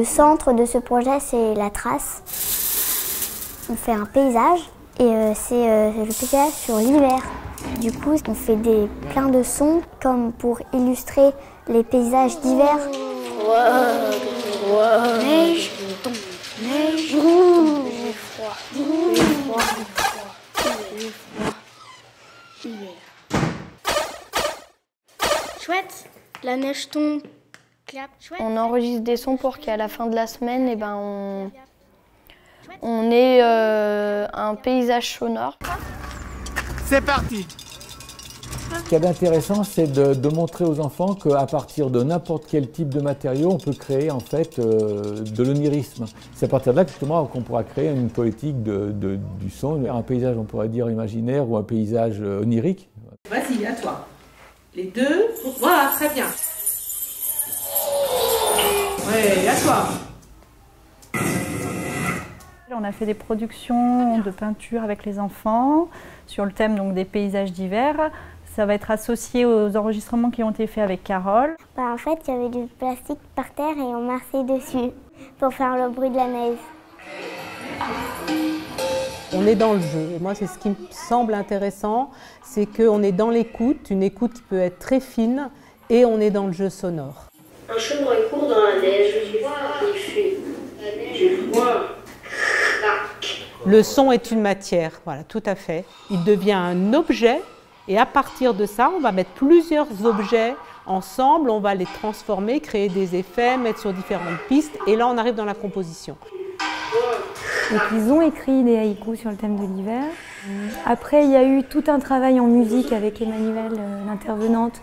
centre de ce projet, c'est la trace. On fait un paysage et c'est le paysage sur l'hiver. Du coup, on fait plein de sons comme pour illustrer les paysages d'hiver. Neige, neige, froid, hiver. Chouette, la neige tombe. Clap, chouette. On enregistre des sons pour qu'à la fin de la semaine, on ait un paysage sonore. C'est parti! Ce qu'il y a d'intéressant, c'est de montrer aux enfants qu'à partir de n'importe quel type de matériau, on peut créer en fait de l'onirisme. C'est à partir de là justement qu'on pourra créer une poétique du son, un paysage on pourrait dire imaginaire ou un paysage onirique. Vas-y, à toi. Les deux, voilà, très bien. Ouais, à toi. On a fait des productions de peinture avec les enfants sur le thème donc, des paysages d'hiver. Ça va être associé aux enregistrements qui ont été faits avec Carole. En fait, il y avait du plastique par terre et on marchait dessus pour faire le bruit de la neige. On est dans le jeu. Et moi, c'est ce qui me semble intéressant, c'est qu'on est dans l'écoute, une écoute qui peut être très fine, et on est dans le jeu sonore. Un chemin court dans la neige, j'ai froid, j'ai froid. Le son est une matière, voilà, tout à fait. Il devient un objet, et à partir de ça, on va mettre plusieurs objets ensemble, on va les transformer, créer des effets, mettre sur différentes pistes, et là, on arrive dans la composition. Donc, ils ont écrit des haïkus sur le thème de l'hiver. Après, il y a eu tout un travail en musique avec Emmanuelle, l'intervenante,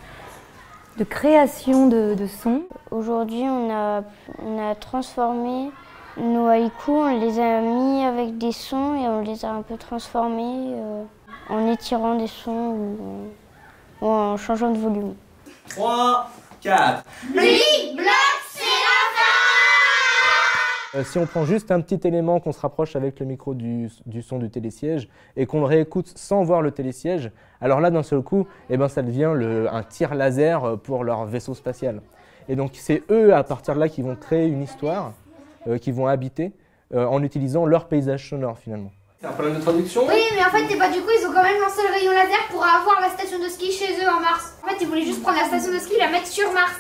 de création de sons. Aujourd'hui, on a transformé nos haïkus, on les a mis avec des sons et on les a un peu transformés en étirant des sons ou en changeant de volume. 3, 4. Big Block, c'est la fin! Si on prend juste un petit élément, qu'on se rapproche avec le micro du son du télésiège et qu'on le réécoute sans voir le télésiège, alors là d'un seul coup, ça devient un tir laser pour leur vaisseau spatial. Et donc c'est eux à partir de là qui vont créer une histoire, qui vont habiter en utilisant leur paysage sonore finalement. C'est un problème de traduction? Oui, mais en fait, du coup, ils ont quand même lancé le rayon laser pour avoir la station de ski chez eux en Mars. En fait, ils voulaient juste prendre la station de ski et la mettre sur Mars.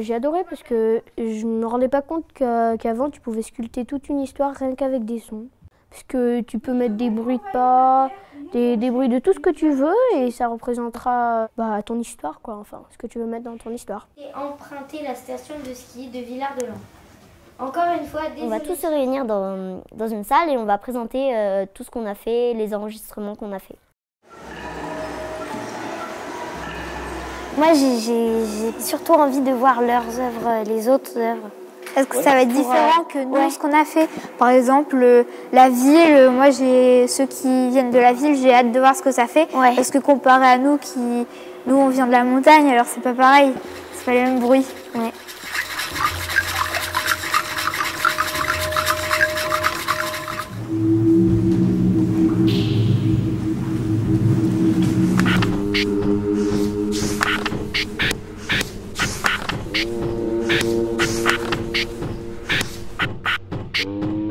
J'ai adoré parce que je me rendais pas compte qu'avant tu pouvais sculpter toute une histoire rien qu'avec des sons. Parce que tu peux mettre des bruits de pas, des bruits de tout ce que tu veux et ça représentera ton histoire quoi, enfin ce que tu veux mettre dans ton histoire. Et emprunter la station de ski de Villard-de-Lans. Encore une fois, on va tous se réunir dans une salle et on va présenter tout ce qu'on a fait, les enregistrements qu'on a fait. Moi, j'ai surtout envie de voir leurs œuvres, les autres œuvres. Est-ce que ça va être différent que nous, ce qu'on a fait? Par exemple, la ville, moi, ceux qui viennent de la ville, j'ai hâte de voir ce que ça fait. Ouais. Parce que comparé à nous, nous, on vient de la montagne, alors c'est pas pareil. C'est pas les mêmes bruits. Ouais. Big